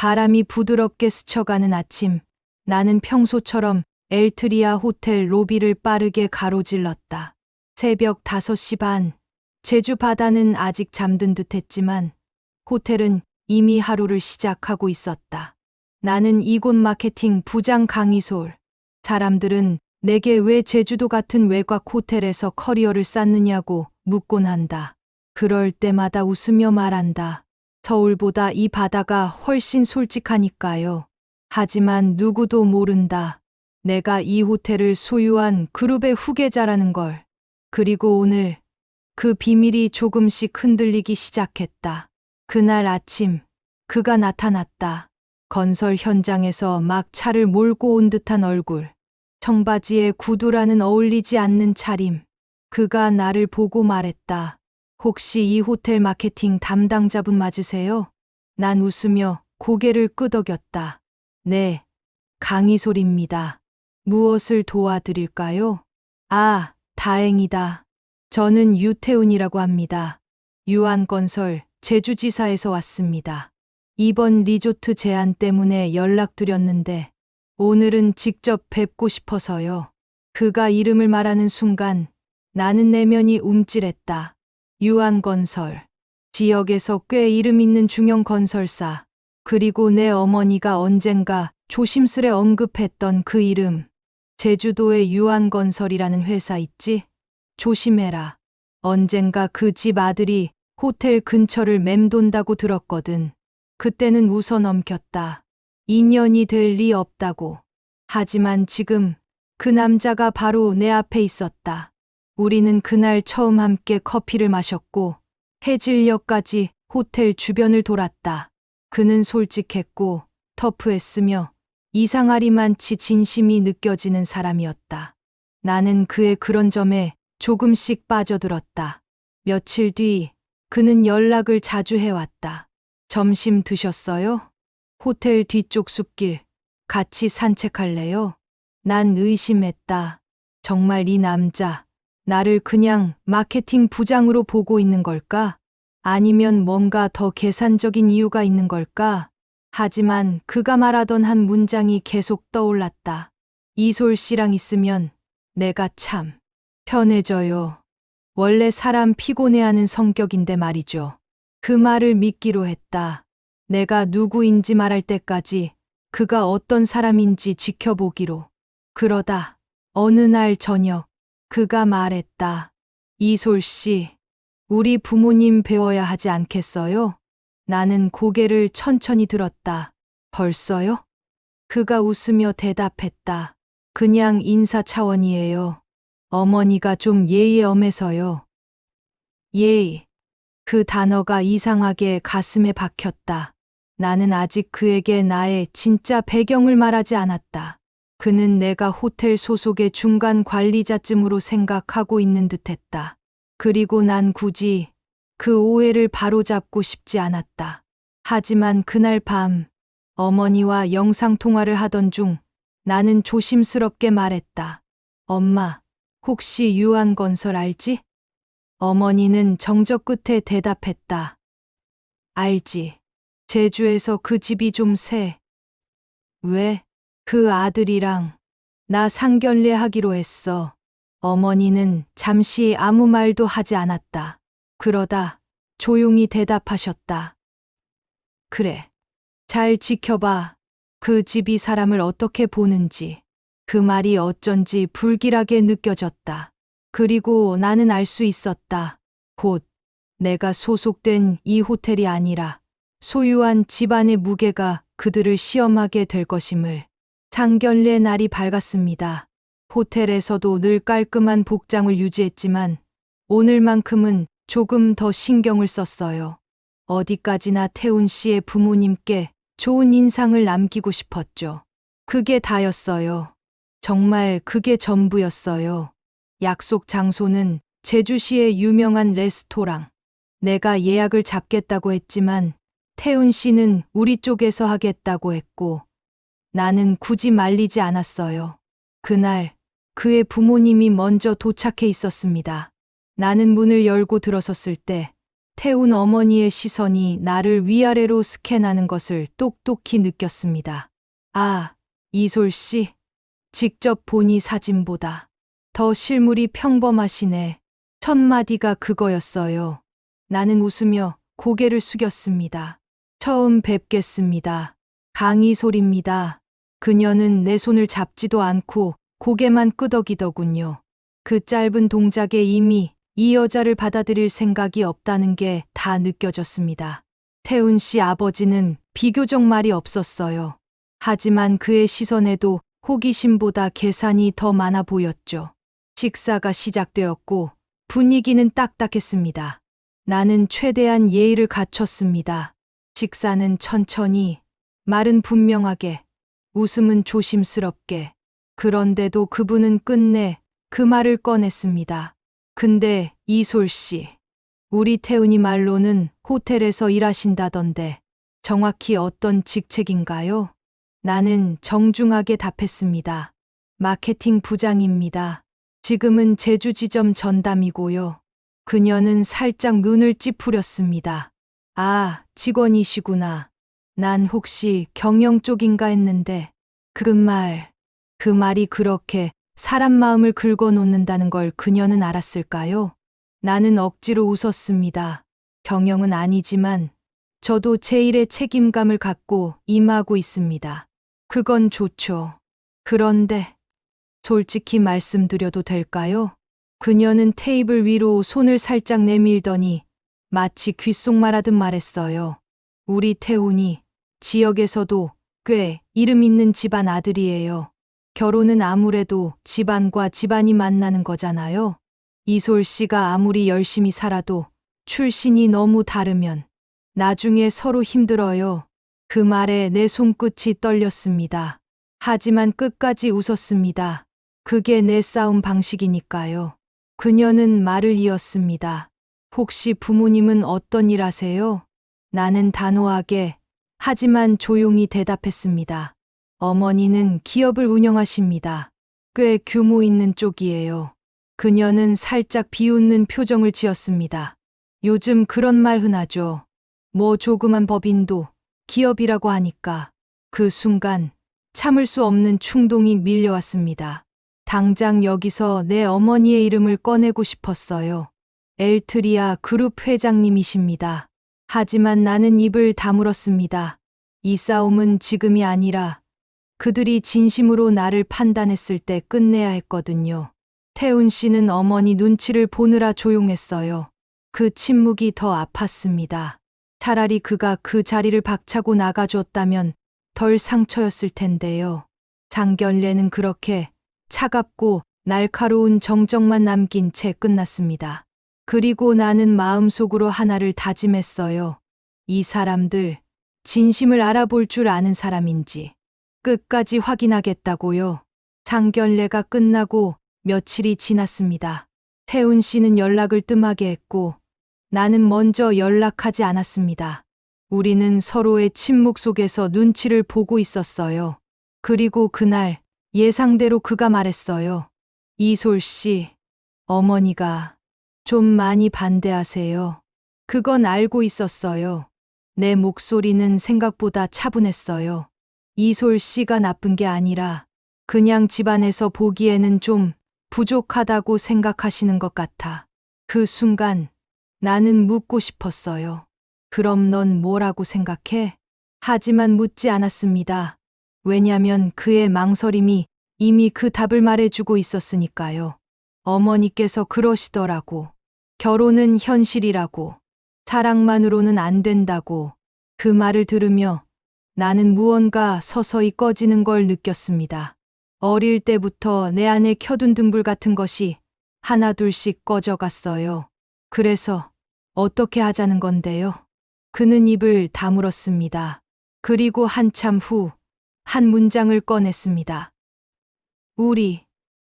바람이 부드럽게 스쳐가는 아침, 나는 평소처럼 엘트리아 호텔 로비를 빠르게 가로질렀다. 새벽 5시 반, 제주 바다는 아직 잠든 듯 했지만 호텔은 이미 하루를 시작하고 있었다. 나는 이곳 마케팅 부장 강희솔. 사람들은 내게 왜 제주도 같은 외곽 호텔에서 커리어를 쌓느냐고 묻곤 한다. 그럴 때마다 웃으며 말한다. 서울보다 이 바다가 훨씬 솔직하니까요. 하지만 누구도 모른다. 내가 이 호텔을 소유한 그룹의 후계자라는 걸. 그리고 오늘 그 비밀이 조금씩 흔들리기 시작했다. 그날 아침 그가 나타났다. 건설 현장에서 막 차를 몰고 온 듯한 얼굴. 청바지에 구두라는 어울리지 않는 차림. 그가 나를 보고 말했다. 혹시 이 호텔 마케팅 담당자분 맞으세요? 난 웃으며 고개를 끄덕였다. 네, 강희솔입니다. 무엇을 도와드릴까요? 아, 다행이다. 저는 유태훈이라고 합니다. 유한건설 제주지사에서 왔습니다. 이번 리조트 제안 때문에 연락드렸는데 오늘은 직접 뵙고 싶어서요. 그가 이름을 말하는 순간 나는 내면이 움찔했다. 유한건설. 지역에서 꽤 이름 있는 중형 건설사. 그리고 내 어머니가 언젠가 조심스레 언급했던 그 이름. 제주도에 유한건설이라는 회사 있지? 조심해라. 언젠가 그 집 아들이 호텔 근처를 맴돈다고 들었거든. 그때는 웃어 넘겼다. 인연이 될 리 없다고. 하지만 지금 그 남자가 바로 내 앞에 있었다. 우리는 그날 처음 함께 커피를 마셨고 해질녘까지 호텔 주변을 돌았다. 그는 솔직했고 터프했으며 이상하리만치 진심이 느껴지는 사람이었다. 나는 그의 그런 점에 조금씩 빠져들었다. 며칠 뒤 그는 연락을 자주 해왔다. 점심 드셨어요? 호텔 뒤쪽 숲길 같이 산책할래요? 난 의심했다. 정말 이 남자 나를 그냥 마케팅 부장으로 보고 있는 걸까? 아니면 뭔가 더 계산적인 이유가 있는 걸까? 하지만 그가 말하던 한 문장이 계속 떠올랐다. 이솔 씨랑 있으면 내가 참 편해져요. 원래 사람 피곤해하는 성격인데 말이죠. 그 말을 믿기로 했다. 내가 누구인지 말할 때까지 그가 어떤 사람인지 지켜보기로. 그러다 어느 날 저녁 그가 말했다. 이솔 씨, 우리 부모님 배워야 하지 않겠어요? 나는 고개를 천천히 들었다. 벌써요? 그가 웃으며 대답했다. 그냥 인사 차원이에요. 어머니가 좀 예의 엄해서요. 예의. 그 단어가 이상하게 가슴에 박혔다. 나는 아직 그에게 나의 진짜 배경을 말하지 않았다. 그는 내가 호텔 소속의 중간 관리자쯤으로 생각하고 있는 듯했다. 그리고 난 굳이 그 오해를 바로잡고 싶지 않았다. 하지만 그날 밤 어머니와 영상통화를 하던 중 나는 조심스럽게 말했다. 엄마, 혹시 유한건설 알지? 어머니는 정적 끝에 대답했다. 알지. 제주에서 그 집이 좀 세. 왜? 그 아들이랑 나 상견례 하기로 했어. 어머니는 잠시 아무 말도 하지 않았다. 그러다 조용히 대답하셨다. 그래. 잘 지켜봐. 그 집이 사람을 어떻게 보는지. 그 말이 어쩐지 불길하게 느껴졌다. 그리고 나는 알 수 있었다. 곧 내가 소속된 이 호텔이 아니라 소유한 집안의 무게가 그들을 시험하게 될 것임을. 상견례 날이 밝았습니다. 호텔에서도 늘 깔끔한 복장을 유지했지만 오늘만큼은 조금 더 신경을 썼어요. 어디까지나 태훈 씨의 부모님께 좋은 인상을 남기고 싶었죠. 그게 다였어요. 정말 그게 전부였어요. 약속 장소는 제주시의 유명한 레스토랑. 내가 예약을 잡겠다고 했지만 태훈 씨는 우리 쪽에서 하겠다고 했고 나는 굳이 말리지 않았어요. 그날 그의 부모님이 먼저 도착해 있었습니다. 나는 문을 열고 들어섰을 때 태운 어머니의 시선이 나를 위아래로 스캔하는 것을 똑똑히 느꼈습니다. 아, 이솔 씨. 직접 보니 사진보다 더 실물이 평범하시네. 첫 마디가 그거였어요. 나는 웃으며 고개를 숙였습니다. 처음 뵙겠습니다. 강이솔입니다. 그녀는 내 손을 잡지도 않고 고개만 끄덕이더군요. 그 짧은 동작에 이미 이 여자를 받아들일 생각이 없다는 게 다 느껴졌습니다. 태훈 씨 아버지는 비교적 말이 없었어요. 하지만 그의 시선에도 호기심보다 계산이 더 많아 보였죠. 식사가 시작되었고 분위기는 딱딱했습니다. 나는 최대한 예의를 갖췄습니다. 식사는 천천히, 말은 분명하게, 웃음은 조심스럽게. 그런데도 그분은 끝내 그 말을 꺼냈습니다. 근데 이솔 씨, 우리 태훈이 말로는 호텔에서 일하신다던데 정확히 어떤 직책인가요? 나는 정중하게 답했습니다. 마케팅 부장입니다. 지금은 제주 지점 전담이고요. 그녀는 살짝 눈을 찌푸렸습니다. 아, 직원이시구나. 난 혹시 경영 쪽인가 했는데 그 말이 그렇게 사람 마음을 긁어놓는다는 걸 그녀는 알았을까요? 나는 억지로 웃었습니다. 경영은 아니지만 저도 제 일에 책임감을 갖고 임하고 있습니다. 그건 좋죠. 그런데 솔직히 말씀드려도 될까요? 그녀는 테이블 위로 손을 살짝 내밀더니 마치 귓속말하듯 말했어요. 우리 태훈이 지역에서도 꽤 이름 있는 집안 아들이에요. 결혼은 아무래도 집안과 집안이 만나는 거잖아요. 이솔 씨가 아무리 열심히 살아도 출신이 너무 다르면 나중에 서로 힘들어요. 그 말에 내 손끝이 떨렸습니다. 하지만 끝까지 웃었습니다. 그게 내 싸움 방식이니까요. 그녀는 말을 이었습니다. 혹시 부모님은 어떤 일 하세요? 나는 단호하게 하지만 조용히 대답했습니다. 어머니는 기업을 운영하십니다. 꽤 규모 있는 쪽이에요. 그녀는 살짝 비웃는 표정을 지었습니다. 요즘 그런 말 흔하죠. 뭐 조그만 법인도 기업이라고 하니까. 그 순간 참을 수 없는 충동이 밀려왔습니다. 당장 여기서 내 어머니의 이름을 꺼내고 싶었어요. 엘트리아 그룹 회장님이십니다. 하지만 나는 입을 다물었습니다. 이 싸움은 지금이 아니라 그들이 진심으로 나를 판단했을 때 끝내야 했거든요. 태훈 씨는 어머니 눈치를 보느라 조용했어요. 그 침묵이 더 아팠습니다. 차라리 그가 그 자리를 박차고 나가줬다면 덜 상처였을 텐데요. 상견례는 그렇게 차갑고 날카로운 정적만 남긴 채 끝났습니다. 그리고 나는 마음속으로 하나를 다짐했어요. 이 사람들 진심을 알아볼 줄 아는 사람인지 끝까지 확인하겠다고요. 상견례가 끝나고 며칠이 지났습니다. 태훈 씨는 연락을 뜸하게 했고 나는 먼저 연락하지 않았습니다. 우리는 서로의 침묵 속에서 눈치를 보고 있었어요. 그리고 그날 예상대로 그가 말했어요. 이솔 씨, 어머니가 좀 많이 반대하세요. 그건 알고 있었어요. 내 목소리는 생각보다 차분했어요. 이솔 씨가 나쁜 게 아니라 그냥 집안에서 보기에는 좀 부족하다고 생각하시는 것 같아. 그 순간 나는 묻고 싶었어요. 그럼 넌 뭐라고 생각해? 하지만 묻지 않았습니다. 왜냐면 그의 망설임이 이미 그 답을 말해주고 있었으니까요. 어머니께서 그러시더라고. 결혼은 현실이라고. 사랑만으로는 안 된다고. 그 말을 들으며 나는 무언가 서서히 꺼지는 걸 느꼈습니다. 어릴 때부터 내 안에 켜둔 등불 같은 것이 하나둘씩 꺼져갔어요. 그래서 어떻게 하자는 건데요? 그는 입을 다물었습니다. 그리고 한참 후 한 문장을 꺼냈습니다. 우리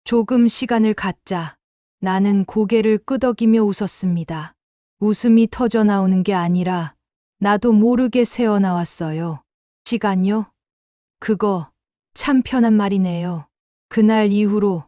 조금 시간을 갖자. 나는 고개를 끄덕이며 웃었습니다. 웃음이 터져 나오는 게 아니라 나도 모르게 새어나왔어요. 시간요? 그거 참 편한 말이네요. 그날 이후로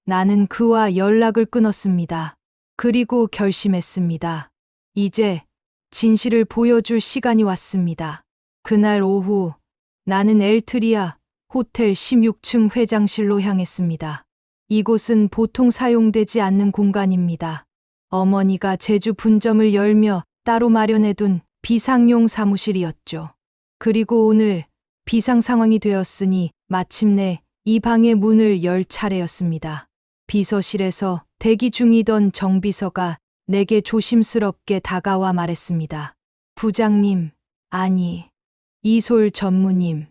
나는 그와 연락을 끊었습니다. 그리고 결심했습니다. 이제 진실을 보여줄 시간이 왔습니다. 그날 오후 나는 엘트리아 호텔 16층 회장실로 향했습니다. 이곳은 보통 사용되지 않는 공간입니다. 어머니가 제주 분점을 열며 따로 마련해둔 비상용 사무실이었죠. 그리고 오늘 비상 상황이 되었으니 마침내 이 방의 문을 열 차례였습니다. 비서실에서 대기 중이던 정비서가 내게 조심스럽게 다가와 말했습니다. 부장님, 아니, 이솔 전무님,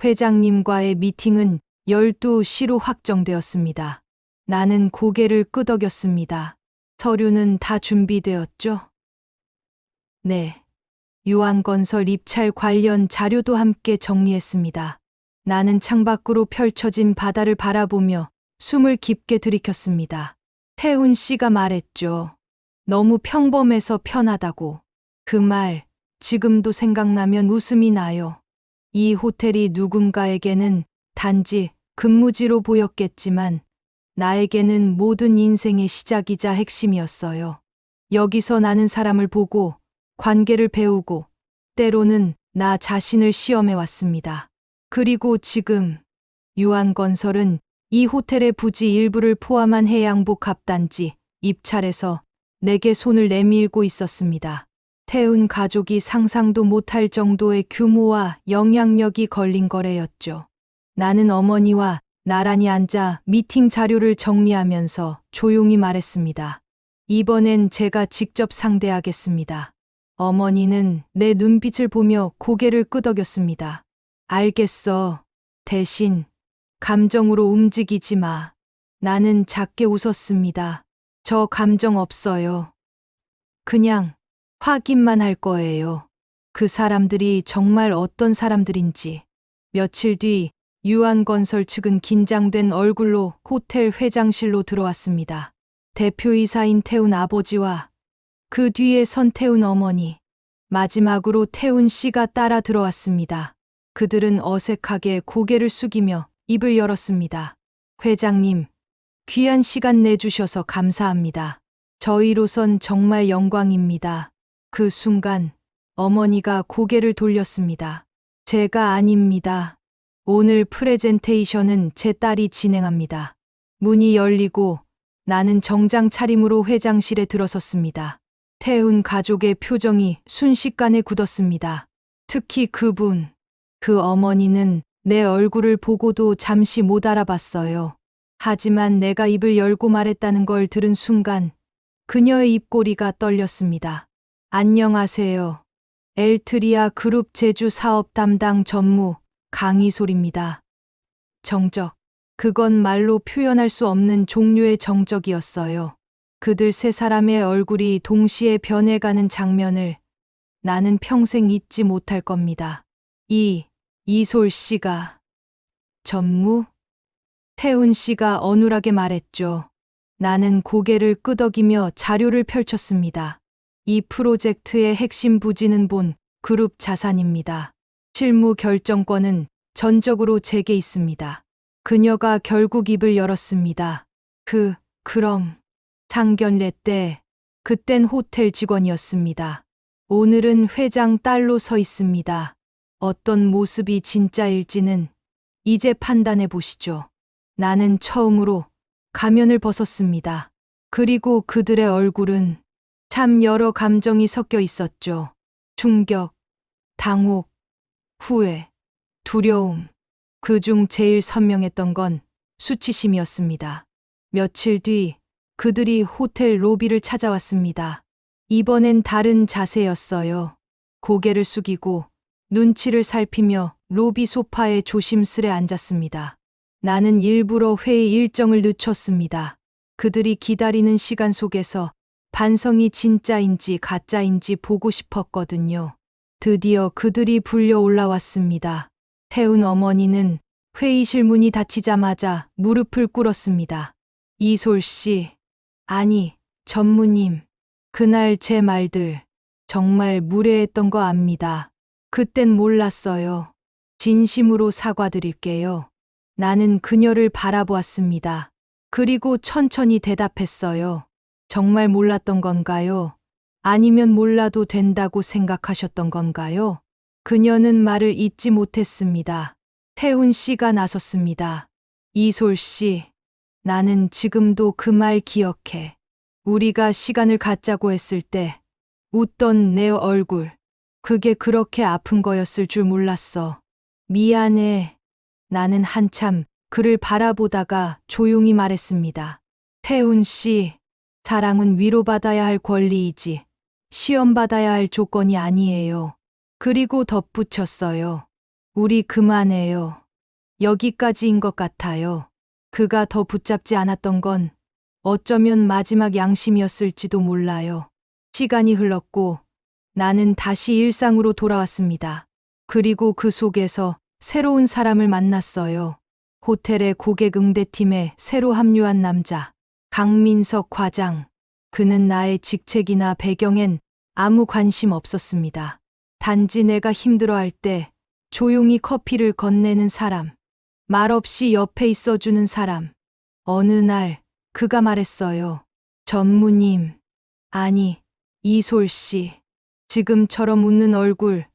회장님과의 미팅은 12시로 확정되었습니다. 나는 고개를 끄덕였습니다. 서류는 다 준비되었죠? 네. 유한건설 입찰 관련 자료도 함께 정리했습니다. 나는 창밖으로 펼쳐진 바다를 바라보며 숨을 깊게 들이켰습니다. 태훈 씨가 말했죠. 너무 평범해서 편하다고. 그 말, 지금도 생각나면 웃음이 나요. 이 호텔이 누군가에게는 단지 근무지로 보였겠지만 나에게는 모든 인생의 시작이자 핵심이었어요. 여기서 나는 사람을 보고 관계를 배우고 때로는 나 자신을 시험해 왔습니다. 그리고 지금 유한건설은 이 호텔의 부지 일부를 포함한 해양복 합단지 입찰에서 내게 손을 내밀고 있었습니다. 태운 가족이 상상도 못할 정도의 규모와 영향력이 걸린 거래였죠. 나는 어머니와 나란히 앉아 미팅 자료를 정리하면서 조용히 말했습니다. 이번엔 제가 직접 상대하겠습니다. 어머니는 내 눈빛을 보며 고개를 끄덕였습니다. 알겠어. 대신 감정으로 움직이지 마. 나는 작게 웃었습니다. 저 감정 없어요. 그냥 확인만 할 거예요. 그 사람들이 정말 어떤 사람들인지. 며칠 뒤 유한건설 측은 긴장된 얼굴로 호텔 회장실로 들어왔습니다. 대표이사인 태훈 아버지와 그 뒤에 선 태훈 어머니, 마지막으로 태훈 씨가 따라 들어왔습니다. 그들은 어색하게 고개를 숙이며 입을 열었습니다. 회장님, 귀한 시간 내주셔서 감사합니다. 저희로선 정말 영광입니다. 그 순간 어머니가 고개를 돌렸습니다. 제가 아닙니다. 오늘 프레젠테이션은 제 딸이 진행합니다. 문이 열리고 나는 정장 차림으로 회장실에 들어섰습니다. 태훈 가족의 표정이 순식간에 굳었습니다. 특히 그분, 그 어머니는 내 얼굴을 보고도 잠시 못 알아봤어요. 하지만 내가 입을 열고 말했다는 걸 들은 순간 그녀의 입꼬리가 떨렸습니다. 안녕하세요. 엘트리아 그룹 제주 사업 담당 전무 강이솔입니다. 정적. 그건 말로 표현할 수 없는 종류의 정적이었어요. 그들 세 사람의 얼굴이 동시에 변해가는 장면을 나는 평생 잊지 못할 겁니다. 이솔 씨가 전무? 태훈 씨가 어눌하게 말했죠. 나는 고개를 끄덕이며 자료를 펼쳤습니다. 이 프로젝트의 핵심 부지는 본 그룹 자산입니다. 실무 결정권은 전적으로 제게 있습니다. 그녀가 결국 입을 열었습니다. 그럼 상견례 때 그땐 호텔 직원이었습니다. 오늘은 회장 딸로 서 있습니다. 어떤 모습이 진짜일지는 이제 판단해 보시죠. 나는 처음으로 가면을 벗었습니다. 그리고 그들의 얼굴은 참 여러 감정이 섞여 있었죠. 충격, 당혹, 후회, 두려움. 그중 제일 선명했던 건 수치심이었습니다. 며칠 뒤 그들이 호텔 로비를 찾아왔습니다. 이번엔 다른 자세였어요. 고개를 숙이고 눈치를 살피며 로비 소파에 조심스레 앉았습니다. 나는 일부러 회의 일정을 늦췄습니다. 그들이 기다리는 시간 속에서 반성이 진짜인지 가짜인지 보고 싶었거든요. 드디어 그들이 불려 올라왔습니다. 태훈 어머니는 회의실 문이 닫히자마자 무릎을 꿇었습니다. 이솔 씨, 아니, 전무님, 그날 제 말들 정말 무례했던 거 압니다. 그땐 몰랐어요. 진심으로 사과드릴게요. 나는 그녀를 바라보았습니다. 그리고 천천히 대답했어요. 정말 몰랐던 건가요? 아니면 몰라도 된다고 생각하셨던 건가요? 그녀는 말을 잇지 못했습니다. 태훈 씨가 나섰습니다. 이솔 씨, 나는 지금도 그 말 기억해. 우리가 시간을 갖자고 했을 때 웃던 내 얼굴. 그게 그렇게 아픈 거였을 줄 몰랐어. 미안해. 나는 한참 그를 바라보다가 조용히 말했습니다. 태훈 씨, 사랑은 위로받아야 할 권리이지 시험받아야 할 조건이 아니에요. 그리고 덧붙였어요. 우리 그만해요. 여기까지인 것 같아요. 그가 더 붙잡지 않았던 건 어쩌면 마지막 양심이었을지도 몰라요. 시간이 흘렀고 나는 다시 일상으로 돌아왔습니다. 그리고 그 속에서 새로운 사람을 만났어요. 호텔의 고객 응대팀에 새로 합류한 남자, 강민석 과장. 그는 나의 직책이나 배경엔 아무 관심 없었습니다. 단지 내가 힘들어할 때 조용히 커피를 건네는 사람, 말없이 옆에 있어주는 사람. 어느 날 그가 말했어요. 전무님, 아니, 이솔 씨. 지금처럼 웃는 얼굴,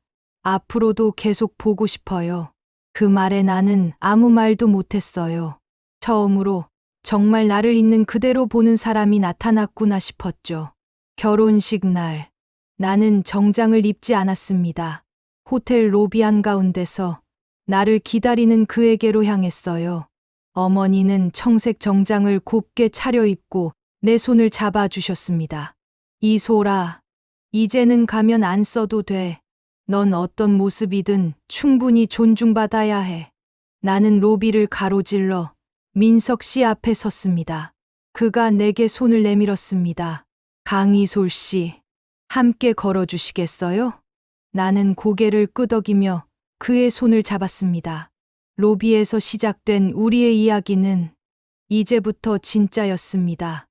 앞으로도 계속 보고 싶어요. 그 말에 나는 아무 말도 못했어요. 처음으로 정말 나를 있는 그대로 보는 사람이 나타났구나 싶었죠. 결혼식 날, 나는 정장을 입지 않았습니다. 호텔 로비 한가운데서 나를 기다리는 그에게로 향했어요. 어머니는 청색 정장을 곱게 차려입고 내 손을 잡아주셨습니다. 이소라, 이제는 가면 안 써도 돼. 넌 어떤 모습이든 충분히 존중받아야 해. 나는 로비를 가로질러 민석 씨 앞에 섰습니다. 그가 내게 손을 내밀었습니다. 강이솔 씨, 함께 걸어주시겠어요? 나는 고개를 끄덕이며 그의 손을 잡았습니다. 로비에서 시작된 우리의 이야기는 이제부터 진짜였습니다.